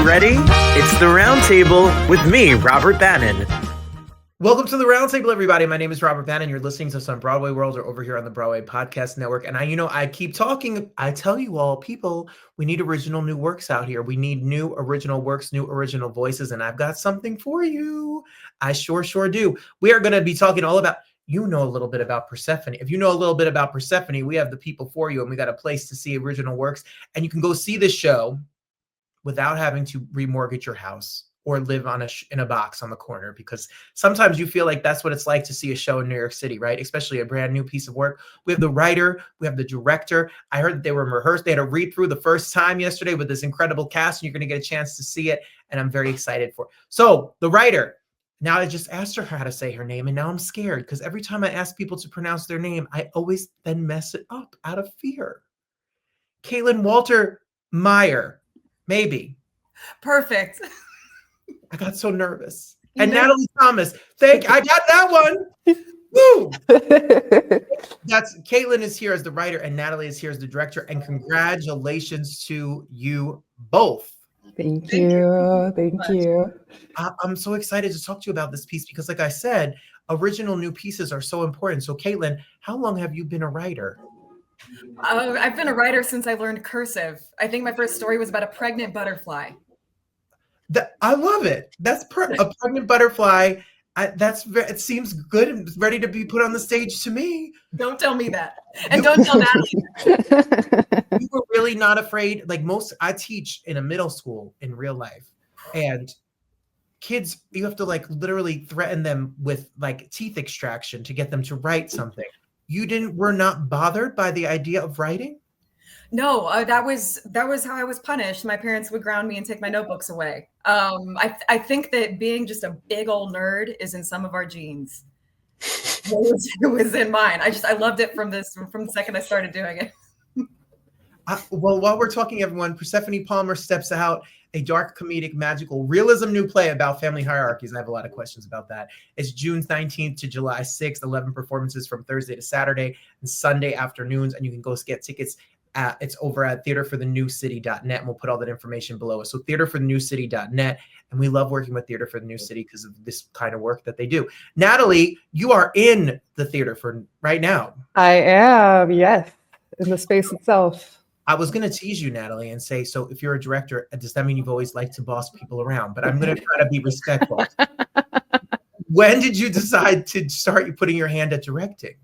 ready? It's the Roundtable with me, Robert Bannon. Welcome to the Roundtable, everybody. My name is Robert Bannon. You're listening to Some Broadway World or over here on the Broadway Podcast Network. And I keep talking. I tell you all, people, we need original new works out here. We need new original works, new original voices. And I've got something for you. I sure do. We are going to be talking all about, you know, a little bit about Persephone. If you know a little bit about Persephone, we have the people for you, and we got a place to see original works. And you can go see this show without having to remortgage your house or live in a box on the corner, because sometimes you feel like that's what it's like to see a show in New York City, right? Especially a brand new piece of work. We have the writer, we have the director. I heard that they were rehearsed. They had a read through the first time yesterday with this incredible cast, and you're going to get a chance to see it, and I'm very excited for it. So the writer, now I just asked her how to say her name, and now I'm scared because every time I ask people to pronounce their name, I always then mess it up out of fear. Caitlyn Waltermire. Maybe. Perfect. I got so nervous. And Natalie Thomas. I got that one. Woo! Caitlyn is here as the writer and Natalie is here as the director. And congratulations to you both. Thank you. Thank you. I'm so excited to talk to you about this piece because, like I said, original new pieces are so important. So, Caitlyn, how long have you been a writer? I've been a writer since I learned cursive. I think my first story was about a pregnant butterfly. I love it. That's a pregnant butterfly. It seems good and ready to be put on the stage to me. Don't tell me that. And don't tell Natalie. You were really not afraid. I teach in a middle school in real life, and kids, you have to literally threaten them with teeth extraction to get them to write something. You were not bothered by the idea of writing? No, that was how I was punished. My parents would ground me and take my notebooks away. I think that being just a big old nerd is in some of our genes. It was in mine. I loved it from the second I started doing it. Well, while we're talking, everyone, Persephone Palmer Steps Out, a dark, comedic, magical realism new play about family hierarchies. I have a lot of questions about that. It's June 19th to July 6th, 11 performances from Thursday to Saturday and Sunday afternoons, and you can go get tickets. It's over at theaterforthenewcity.net, and we'll put all that information below us. So theaterforthenewcity.net, and we love working with Theater for the New City because of this kind of work that they do. Natalie, you are in the theater for right now. I am, yes, in the space itself. I was going to tease you, Natalie, and say, so if you're a director, does that mean you've always liked to boss people around? But I'm going to try to be respectful. When did you decide to start putting your hand at directing?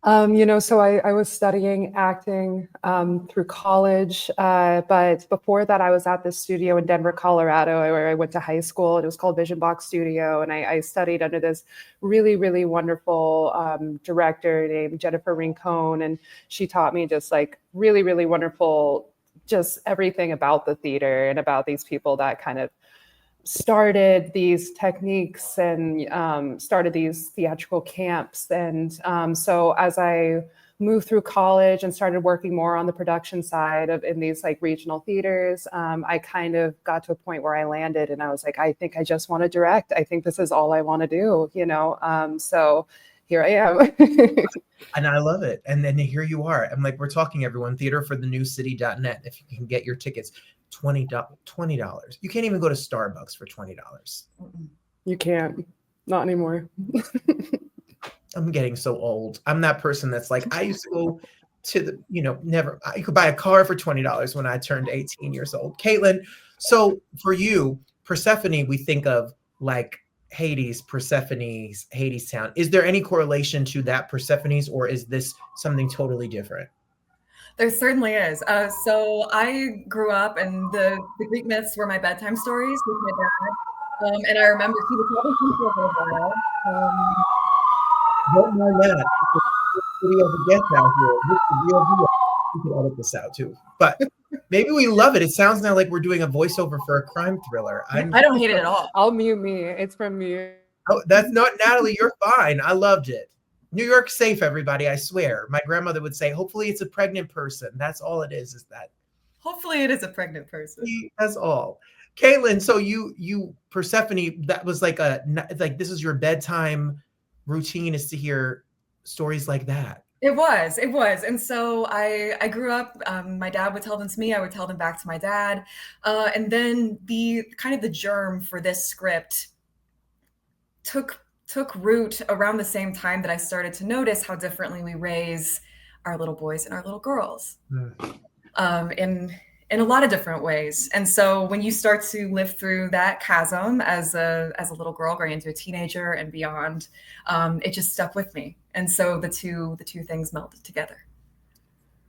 So I was studying acting through college, but before that I was at this studio in Denver, Colorado, where I went to high school. It was called Vision Box Studio, and I studied under this really, really wonderful director named Jennifer Rincon, and she taught me just really, really wonderful, just everything about the theater and about these people that kind of started these techniques and started these theatrical camps. And so as I moved through college and started working more on the production side in these regional theaters, I kind of got to a point where I landed and I was like, I think I just want to direct. I think this is all I want to do, so here I am. And I love it. And then here you are. I'm we're talking, everyone, theaterforthenewcity.net. If you can get your tickets, $20. You can't even go to Starbucks for $20. You can't. Not anymore. I'm getting so old. I'm that person that's I used to go to you could buy a car for $20 when I turned 18 years old. Caitlyn, so for you, Persephone, we think of Hades, Persephone's Hades Town. Is there any correlation to that Persephone's, or is this something totally different? There certainly is. So I grew up, and the Greek myths were my bedtime stories with my dad. And I remember he would tell me for a while. Don't mind that. Video of the guest out here. This is real deal. We can edit this out too. But maybe we love it. It sounds now like we're doing a voiceover for a crime thriller. I don't hate it at all. I'll mute me. It's from you. Oh, that's not Natalie. You're fine. I loved it. New York's safe, everybody. I swear. My grandmother would say, hopefully it's a pregnant person. That's all it is that. Hopefully it is a pregnant person. That's all. Caitlyn, so you Persephone, that was this is your bedtime routine, is to hear stories like that. It was. And so I grew up, my dad would tell them to me, I would tell them back to my dad. And then the germ for this script took root around the same time that I started to notice how differently we raise our little boys and our little girls. In a lot of different ways. And so when you start to live through that chasm as a little girl growing into a teenager and beyond, it just stuck with me. And so the two things melded together.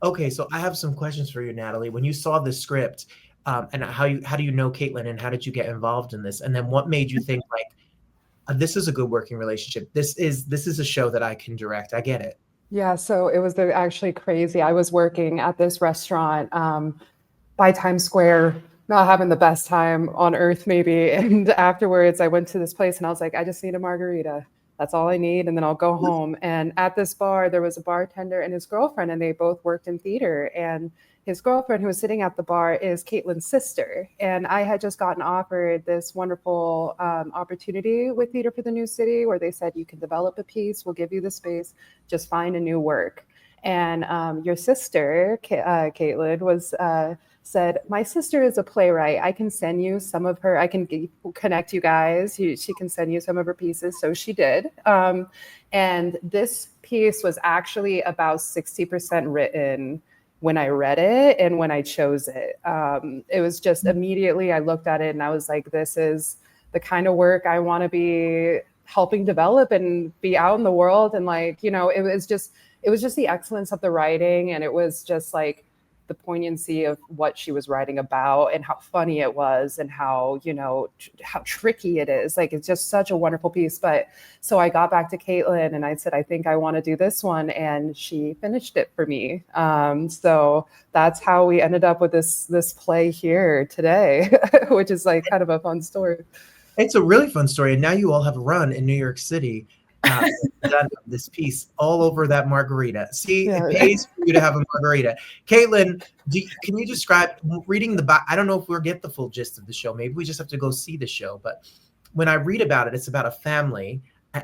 Okay, so I have some questions for you, Natalie. When you saw the script, and how do you know Caitlyn, and how did you get involved in this? And then what made you think like, this is a good working relationship? This is a show that I can direct. I get it. Yeah, so it was actually crazy. I was working at this restaurant by Times Square, not having the best time on earth maybe. And afterwards I went to this place and I was like, I just need a margarita. That's all I need. And then I'll go home. And at this bar, there was a bartender and his girlfriend, and they both worked in theater. And his girlfriend, who was sitting at the bar, is Caitlyn's sister. And I had just gotten offered this wonderful opportunity with Theater for the New City, where they said, you can develop a piece, we'll give you the space, just find a new work. And your sister, Caitlyn, was said, my sister is a playwright. I can send you some of her, I can connect you guys. She can send you some of her pieces. So she did. And this piece was actually about 60% written when I read it and when I chose it. It was just immediately I looked at it and I was like, this is the kind of work I want to be helping develop and be out in the world. And like, you know, it was just the excellence of the writing. And it was just like the poignancy of what she was writing about and how funny it was and how, you know, how tricky it is. Like, it's just such a wonderful piece. But so I got back to Caitlyn and I said, I think I want to do this one. And she finished it for me. So that's how we ended up with this play here today, which is like kind of a fun story. It's a really fun story. And now you all have a run in New York City. Done this piece all over that margarita. See, yeah. It pays for you to have a margarita. Caitlyn, can you describe reading I don't know if we'll get the full gist of the show. Maybe we just have to go see the show. But when I read about it, it's about a family.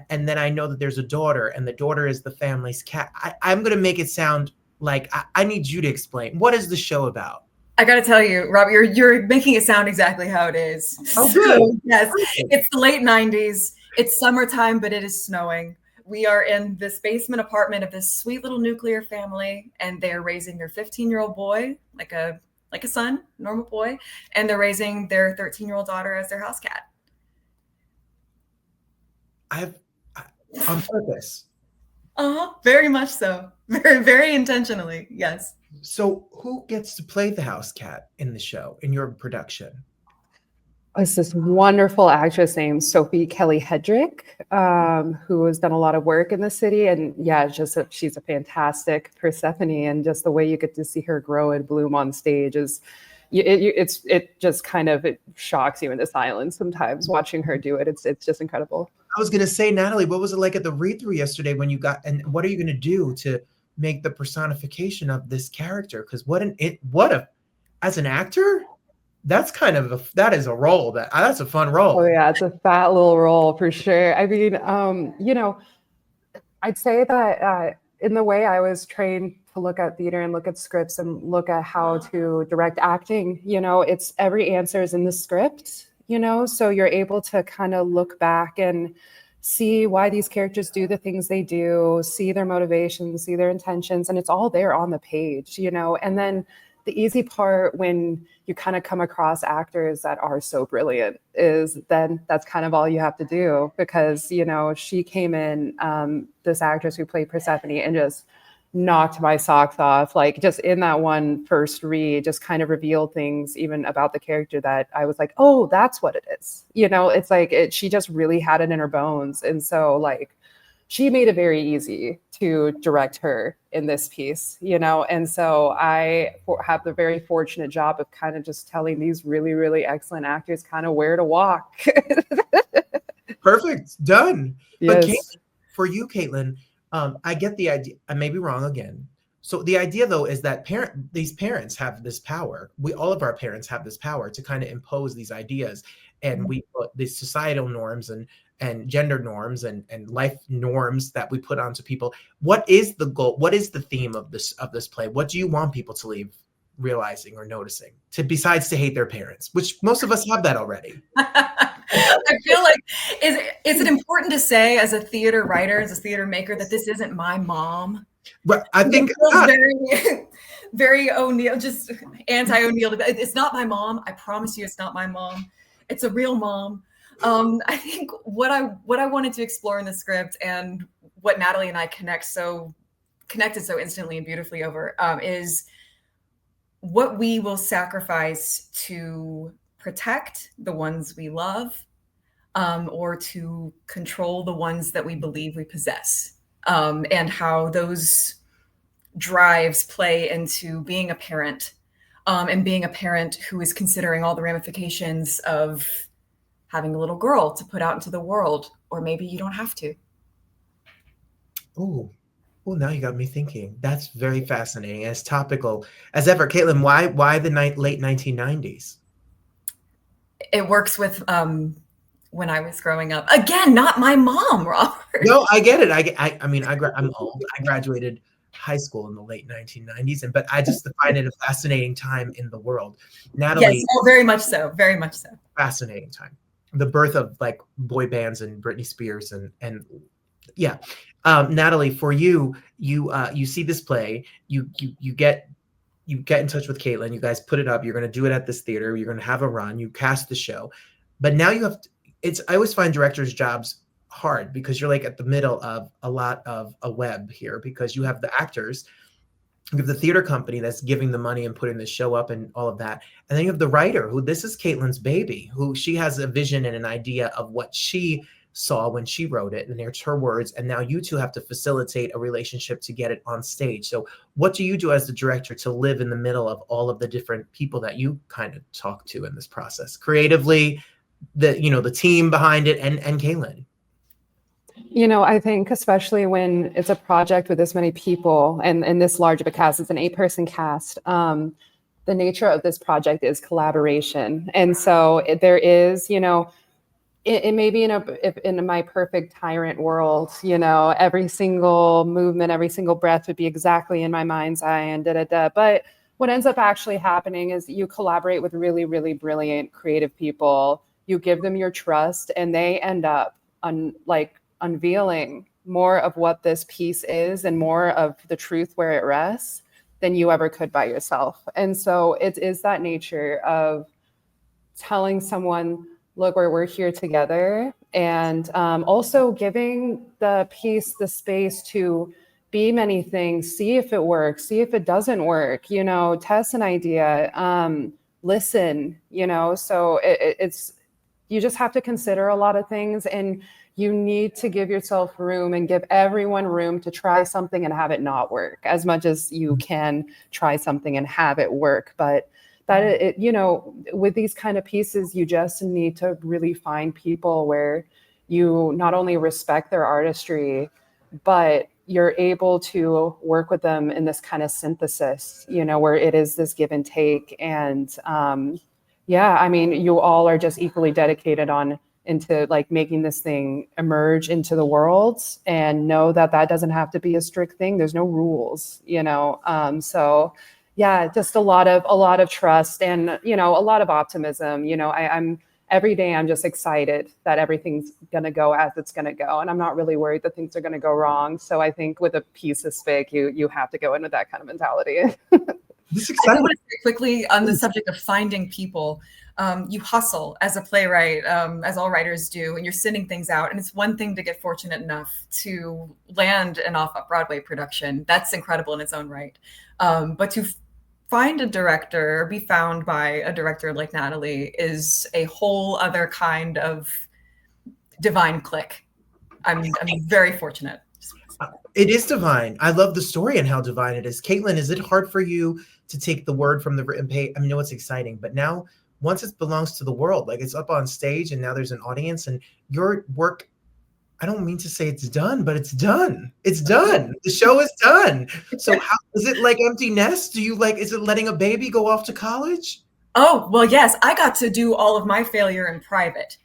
And then I know that there's a daughter, and the daughter is the family's cat. I'm going to make it sound like I need you to explain. What is the show about? I got to tell you, Rob, you're making it sound exactly how it is. Oh, good. Yes, it's the late 90s. It's summertime, but it is snowing. We are in this basement apartment of this sweet little nuclear family, and they're raising their 15-year-old boy like a son, normal boy, and they're raising their 13-year-old daughter as their house cat. On purpose. Very much so. Very, very intentionally, yes. So who gets to play the house cat in the show, in your production? It's this wonderful actress named Sophie Kelly-Hedrick, who has done a lot of work in the city. And yeah, she's a fantastic Persephone. And just the way you get to see her grow and bloom on stage is, it just kind of, it shocks you into silence sometimes watching her do it. It's just incredible. I was going to say, Natalie, what was it like at the read-through yesterday when you got, and what are you going to do to make the personification of this character? Because as an actor, that's that is a role that's a fun role. Oh yeah, it's a fat little role for sure. I mean, you know, I'd say that in the way I was trained to look at theater and look at scripts and look at how to direct acting, you know, it's every answer is in the script, you know, so you're able to kind of look back and see why these characters do the things they do, see their motivations, see their intentions, and it's all there on the page, you know. And then the easy part when you kind of come across actors that are so brilliant is then that's kind of all you have to do, because, you know, she came in, this actress who played Persephone, and just knocked my socks off. Like, just in that one first read, just kind of revealed things even about the character that I was like, oh, that's what it is. You know, it's like she just really had it in her bones. And so like, she made it very easy to direct her in this piece, you know? And so I have the very fortunate job of kind of just telling these really, really excellent actors kind of where to walk. Perfect. Done. Yes. But for you, Caitlyn, I get the idea. I may be wrong again. So the idea, though, is that these parents have this power. All of our parents have this power to kind of impose these ideas, and we put these societal norms and gender norms and life norms that we put onto people. What is the goal? What is the theme of this play? What do you want people to leave realizing or noticing, besides to hate their parents, which most of us have that already? I feel like, is it important to say as a theater writer, as a theater maker, that this isn't my mom? But I think very, very O'Neill, just anti-O'Neill. It's not my mom. I promise you, it's not my mom. It's a real mom. I think what I wanted to explore in the script, and what Natalie and I connected so instantly and beautifully over, is what we will sacrifice to protect the ones we love, or to control the ones that we believe we possess, and how those drives play into being a parent, and being a parent who is considering all the ramifications of having a little girl to put out into the world, or maybe you don't have to. Oh, now you got me thinking. That's very fascinating, as topical as ever. Caitlyn, why the late 1990s? It works with when I was growing up. Again, not my mom, Robert. No, I get it. I mean, I'm old. I graduated high school in the late 1990s, but I just find it a fascinating time in the world. Natalie, yes, oh, very much so. Fascinating time. The birth of like boy bands and Britney Spears and yeah. Natalie, for you see this play, you get in touch with Caitlyn, you guys put it up, you're going to do it at this theater, you're going to have a run, you cast the show, but now you have I always find directors' jobs hard, because you're like at the middle of a lot of a web here, because you have the actors, you have the theater company that's giving the money and putting the show up and all of that. And then you have the writer, who this is Caitlyn's baby, who she has a vision and an idea of what she saw when she wrote it, and it's her words. And now you two have to facilitate a relationship to get it on stage. So what do you do as the director to live in the middle of all of the different people that you kind of talk to in this process? Creatively, the team behind it, and Caitlyn. I think especially when it's a project with this many people and this large of a cast, it's an 8-person cast. The nature of this project is collaboration. And so there is, it may be in my perfect tyrant world, every single movement, every single breath would be exactly in my mind's eye and But what ends up actually happening is you collaborate with really, really brilliant, creative people. You give them your trust, and they end up unveiling more of what this piece is and more of the truth where it rests than you ever could by yourself. And so it is that nature of telling someone, look, we're here together, and also giving the piece the space to be many things, see if it works, see if it doesn't work, test an idea, listen, so it's you just have to consider a lot of things, and you need to give yourself room and give everyone room to try something and have it not work, as much as you can try something and have it work. But with these kind of pieces, you just need to really find people where you not only respect their artistry, but you're able to work with them in this kind of synthesis, where it is this give and take. And you all are just equally dedicated into like making this thing emerge into the world, and know that doesn't have to be a strict thing. There's no rules, so yeah, just a lot of trust and, a lot of optimism. I'm every day I'm just excited that everything's going to go as it's going to go. And I'm not really worried that things are going to go wrong. So I think with a piece as big, you have to go in with that kind of mentality. I want to say quickly on the subject of finding people. You hustle as a playwright, as all writers do, and you're sending things out. And it's one thing to get fortunate enough to land an off-Broadway production. That's incredible in its own right. But to find a director or be found by a director like Natalie is a whole other kind of divine click. I'm very fortunate. It is divine. I love the story and how divine it is. Caitlyn, is it hard for you to take the word from the written page? I know it's exciting, but now once it belongs to the world, like it's up on stage and now there's an audience, and your work, I don't mean to say it's done, but it's done. It's done. The show is done. So how is it like empty nest? Is it letting a baby go off to college? Oh, well, yes, I got to do all of my failure in private.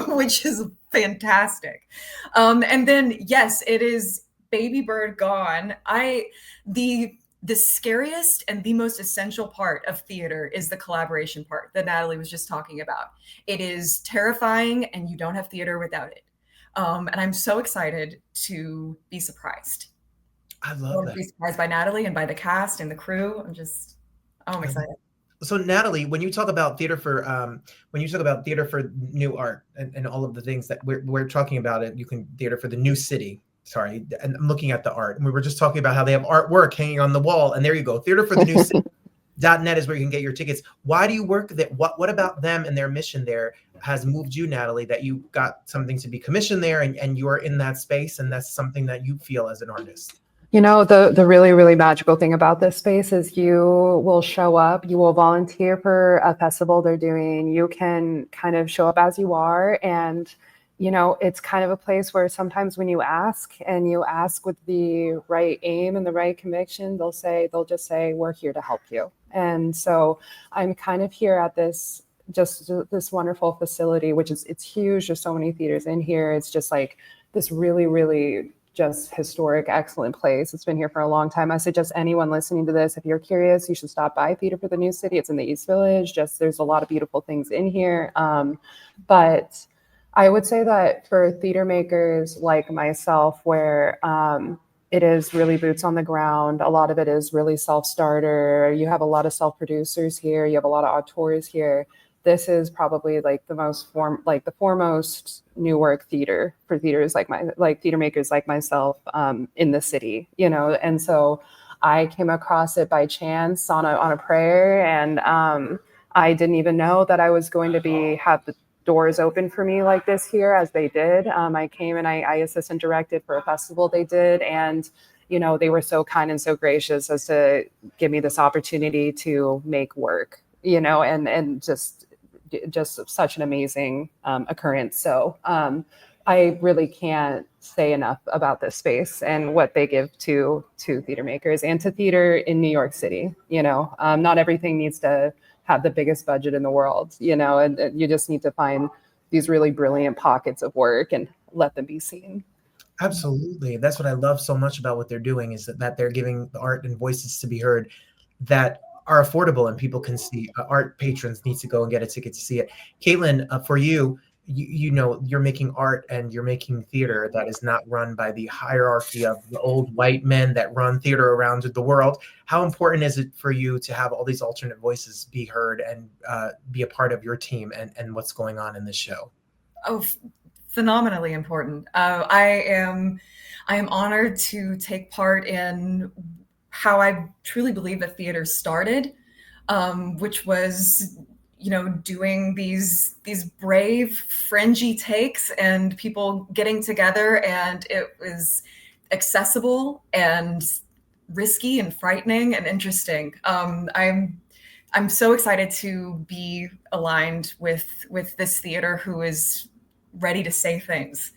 which is fantastic. And then yes, it is Baby Bird Gone. The scariest and the most essential part of theater is the collaboration part that Natalie was just talking about. It is terrifying, and you don't have theater without it. And I'm so excited to be surprised. I love that. To be surprised by Natalie and by the cast and the crew. I'm excited. So Natalie, when you talk about theater for new art and all of the things that we're talking about, it, you can theater for the new city. Sorry, and I'm looking at the art, and we were just talking about how they have artwork hanging on the wall, and there you go. Theater for the new city.net is where you can get your tickets. Why do you work there? What about them and their mission there has moved you, Natalie, that you got something to be commissioned there, and you're in that space, and that's something that you feel as an artist? You know, the really, really magical thing about this space is you will show up, you will volunteer for a festival they're doing. You can kind of show up as you are. And, you know, it's kind of a place where sometimes when you ask with the right aim and the right conviction, they'll just say, we're here to help you. And so I'm kind of here at this wonderful facility, it's huge. There's so many theaters in here. It's just like this really, really just historic, excellent place. It's been here for a long time. I suggest anyone listening to this, if you're curious, you should stop by Theater for the New City. It's in the East Village. There's a lot of beautiful things in here. But I would say that for theater makers like myself, where it is really boots on the ground, a lot of it is really self-starter. You have a lot of self-producers here. You have a lot of auteurs here. This is probably like the foremost new work theater for theaters like theater makers like myself in the city, you know. And so I came across it by chance on a prayer, and I didn't even know that I was going to have the doors open for me like this here, as they did. I came and I assistant directed for a festival they did, and you know, they were so kind and so gracious as to give me this opportunity to make work, you know, and just such an amazing occurrence. So I really can't say enough about this space and what they give to theater makers and to theater in New York City. You know, not everything needs to have the biggest budget in the world, you know, and you just need to find these really brilliant pockets of work and let them be seen. Absolutely. That's what I love so much about what they're doing, is that they're giving the art and voices to be heard that are affordable and people can see. Art patrons need to go and get a ticket to see it. Caitlyn, for you know, you're making art and you're making theater that is not run by the hierarchy of the old white men that run theater around the world. How important is it for you to have all these alternate voices be heard and be a part of your team and what's going on in this show? Oh, phenomenally important. I am honored to take part in how I truly believe that theater started, which was, you know, doing these brave, fringy takes and people getting together, and it was accessible and risky and frightening and interesting. I'm so excited to be aligned with this theater who is ready to say things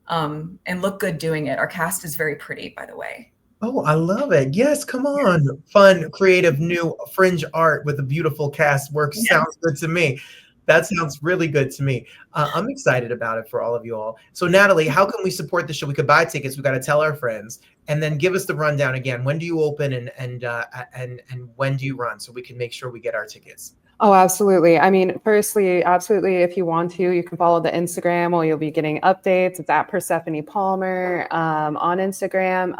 and look good doing it. Our cast is very pretty, by the way. Oh, I love it. Yes, come on. Fun, creative, new fringe art with a beautiful cast works. Yes. Sounds good to me. That sounds really good to me. I'm excited about it for all of you all. So Natalie, how can we support the show? We could buy tickets. We got to tell our friends, and then give us the rundown again. When do you open and when do you run, so we can make sure we get our tickets? Oh, absolutely. I mean, firstly, absolutely. If you want to, you can follow the Instagram where you'll be getting updates. It's at Persephone Palmer on Instagram.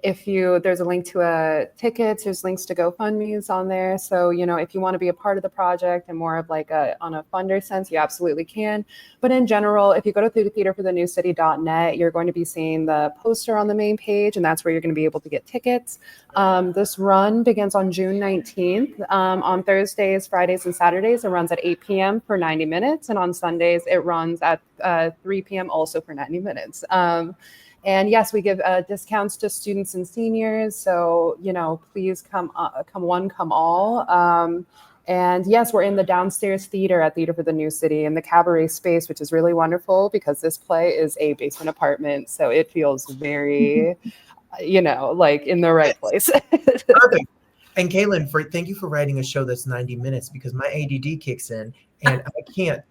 There's a link to tickets, there's links to GoFundMe's on there. So, you know, if you want to be a part of the project and more of like on a funder sense, you absolutely can. But in general, if you go to theaterforthenewcity.net, you're going to be seeing the poster on the main page, and that's where you're going to be able to get tickets. This run begins on June 19th. On Thursdays, Fridays, and Saturdays, it runs at 8 p.m. for 90 minutes. And on Sundays, it runs at 3 p.m. also for 90 minutes. And yes, we give discounts to students and seniors. So, you know, please come one, come all. And yes, we're in the downstairs theater at Theater for the New City in the cabaret space, which is really wonderful because this play is a basement apartment. So it feels very, you know, like in the right place. Perfect. And Caitlyn, thank you for writing a show that's 90 minutes because my ADD kicks in and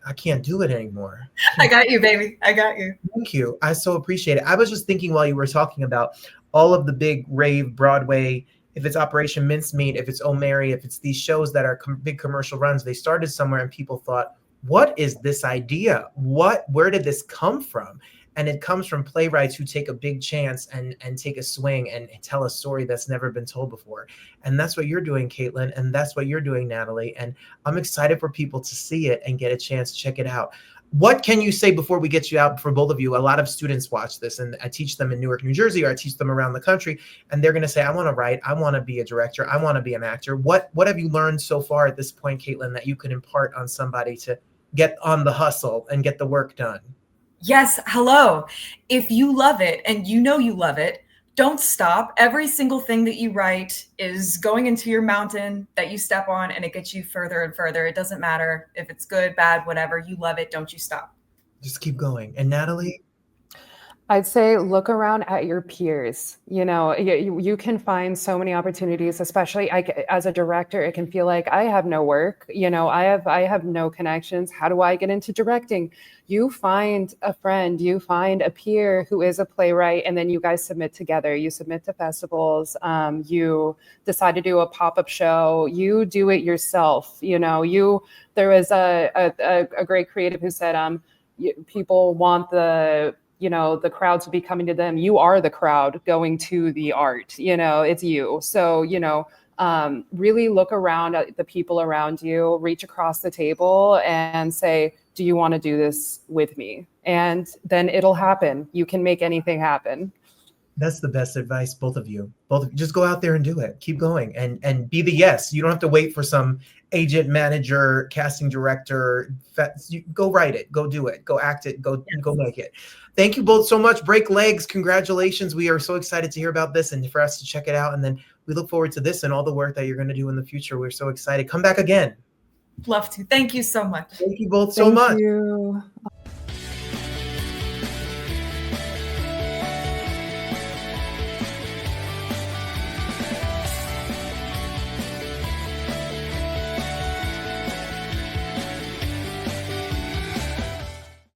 I can't do it anymore. I got you, baby. I got you. Thank you. I so appreciate it. I was just thinking while you were talking about all of the big rave Broadway, if it's Operation Mincemeat, if it's Oh Mary, if it's these shows that are big commercial runs, they started somewhere and people thought, what is this idea? Where did this come from? And it comes from playwrights who take a big chance and take a swing and tell a story that's never been told before. And that's what you're doing, Caitlyn. And that's what you're doing, Natalie. And I'm excited for people to see it and get a chance to check it out. What can you say before we get you out for both of you? A lot of students watch this, and I teach them in Newark, New Jersey, or I teach them around the country, and they're going to say, I want to write, I want to be a director, I want to be an actor. What have you learned so far at this point, Caitlyn, that you could impart on somebody to get on the hustle and get the work done? Yes. Hello. If you love it and you know you love it, don't stop. Every single thing that you write is going into your mountain that you step on, and it gets you further and further. It doesn't matter if it's good, bad, whatever. You love it. Don't you stop. Just keep going. And Natalie? I'd say look around at your peers. You can find so many opportunities, especially as a director. It can feel like I have no work. I have no connections. How do I get into directing? You find a friend, you find a peer who is a playwright, and then you guys submit together. You submit to festivals. You decide to do a pop-up show. You do it yourself. There was a great creative who said, people want the crowd to be coming to them. You are the crowd going to the art, it's you. So, really look around at the people around you, reach across the table and say, do you want to do this with me? And then it'll happen. You can make anything happen. That's the best advice, both of you. Just go out there and do it. Keep going and be the yes. You don't have to wait for some agent, manager, casting director. Go write it. Go do it. Go act it. Go make it. Thank you both so much. Break legs. Congratulations. We are so excited to hear about this and for us to check it out. And then we look forward to this and all the work that you're going to do in the future. We're so excited. Come back again. Love to. Thank you so much. Thank you both so much. Thank you.